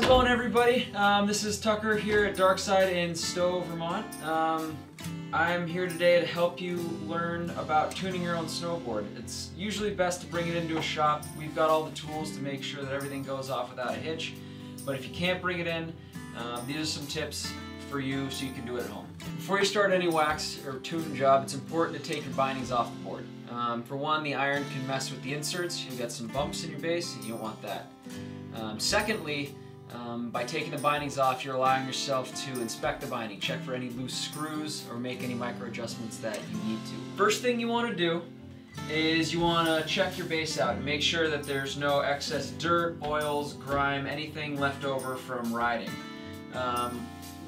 it going, everybody? This is Tucker here at Darkside in Stowe, Vermont. I'm here today to help you learn about tuning your own snowboard. It's usually best to bring it into a shop. We've got all the tools to make sure that everything goes off without a hitch. But if you can't bring it in, these are some tips for you so you can do it at home. Before you start any wax or tune job, it's important to take your bindings off the board. For one, the iron can mess with the inserts. You'll get some bumps in your base, and you don't want that. Secondly, by taking the bindings off, you're allowing yourself to inspect the binding, check for any loose screws, or make any micro adjustments that you need to. First thing you want to do is you want to check your base out and make sure that there's no excess dirt, oils, grime, anything left over from riding.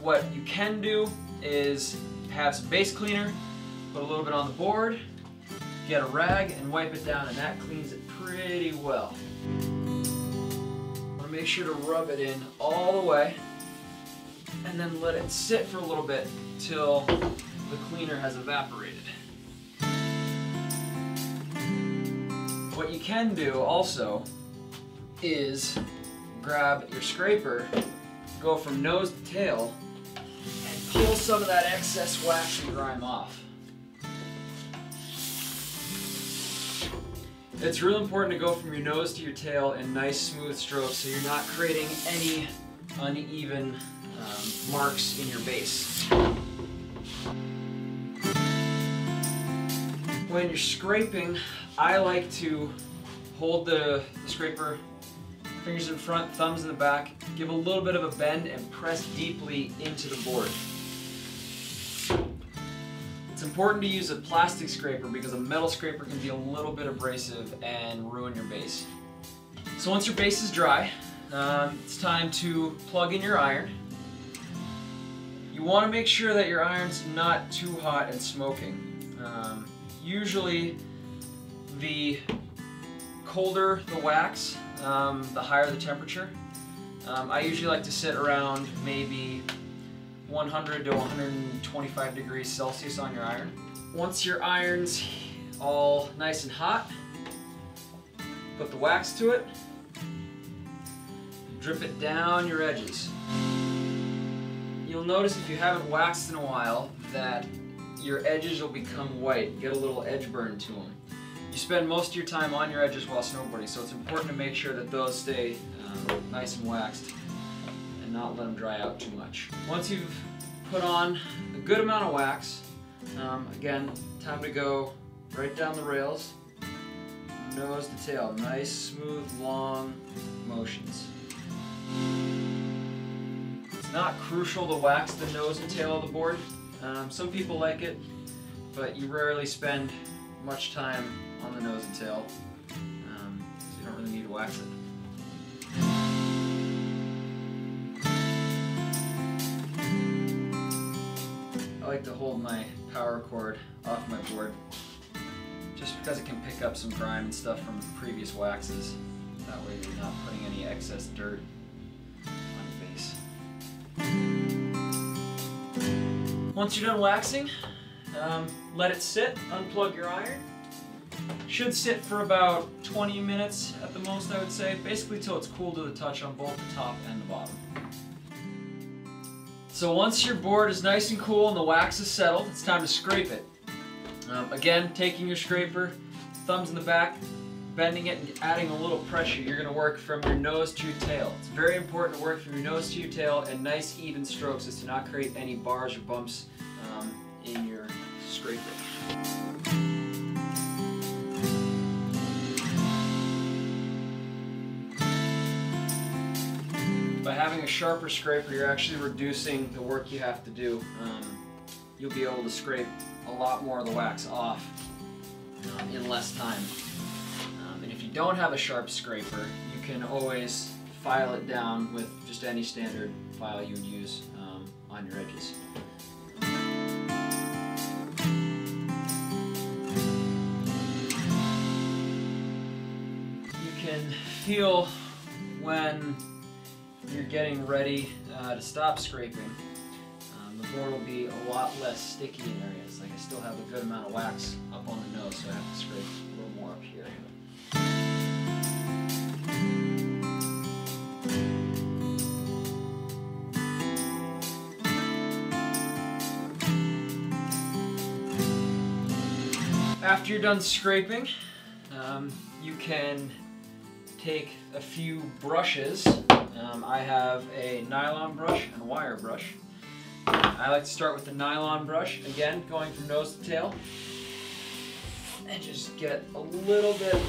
What you can do is have some base cleaner, put a little bit on the board, get a rag and wipe it down, and that cleans it pretty well. Make sure to rub it in all the way and then let it sit for a little bit till the cleaner has evaporated. What you can do also is grab your scraper, go from nose to tail, and pull some of that excess wax and grime off. It's really important to go from your nose to your tail in nice smooth strokes so you're not creating any uneven marks in your base. When you're scraping, I like to hold the scraper, fingers in front, thumbs in the back, give a little bit of a bend and press deeply into the board. It's important to use a plastic scraper because a metal scraper can be a little bit abrasive and ruin your base. So once your base is dry, it's time to plug in your iron. You want to make sure that your iron's not too hot and smoking. Usually the colder the wax, the higher the temperature. I usually like to sit around maybe 100 to 125 degrees Celsius on your iron. Once your iron's all nice and hot, put the wax to it, drip it down your edges. You'll notice if you haven't waxed in a while that your edges will become white, get a little edge burn to them. You spend most of your time on your edges while snowboarding, so it's important to make sure that those stay nice and waxed and not let them dry out too much. Once you've put on a good amount of wax, again, time to go right down the rails, nose to tail, nice, smooth, long motions. It's not crucial to wax the nose and tail of the board. Some people like it, but you rarely spend much time on the nose and tail, so you don't really need to wax it. I like to hold my power cord off my board just because it can pick up some grime and stuff from previous waxes. That way you're not putting any excess dirt on your base. Once you're done waxing, let it sit, unplug your iron. Should sit for about 20 minutes at the most, I would say, basically till it's cool to the touch on both the top and the bottom. So once your board is nice and cool and the wax is settled, it's time to scrape it. Again, taking your scraper, thumbs in the back, bending it and adding a little pressure. You're going to work from your nose to your tail. It's very important to work from your nose to your tail in nice even strokes as to not create any bars or bumps in your scraper. By having a sharper scraper, you're actually reducing the work you have to do. You'll be able to scrape a lot more of the wax off in less time. And if you don't have a sharp scraper, you can always file it down with just any standard file you would use on your edges. You can feel when you're getting ready to stop scraping. The board will be a lot less sticky in areas. Like I still have a good amount of wax up on the nose, so I have to scrape a little more up here. After you're done scraping, you can take a few brushes. I have a nylon brush and a wire brush. I like to start with the nylon brush, again going from nose to tail, and just get a little bit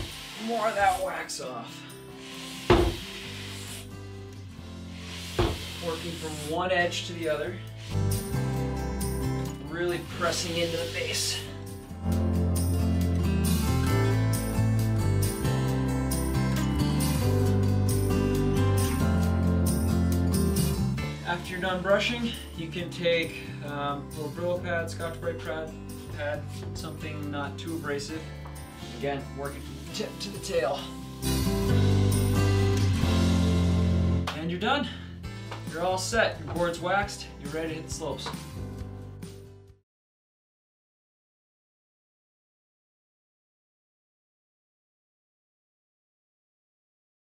more of that wax off. Working from one edge to the other, really pressing into the base. After you're done brushing, you can take a little Brillo pad, Scotch-Brite pad, something not too abrasive. Again, working from the tip to the tail. And you're done. You're all set. Your board's waxed. You're ready to hit the slopes.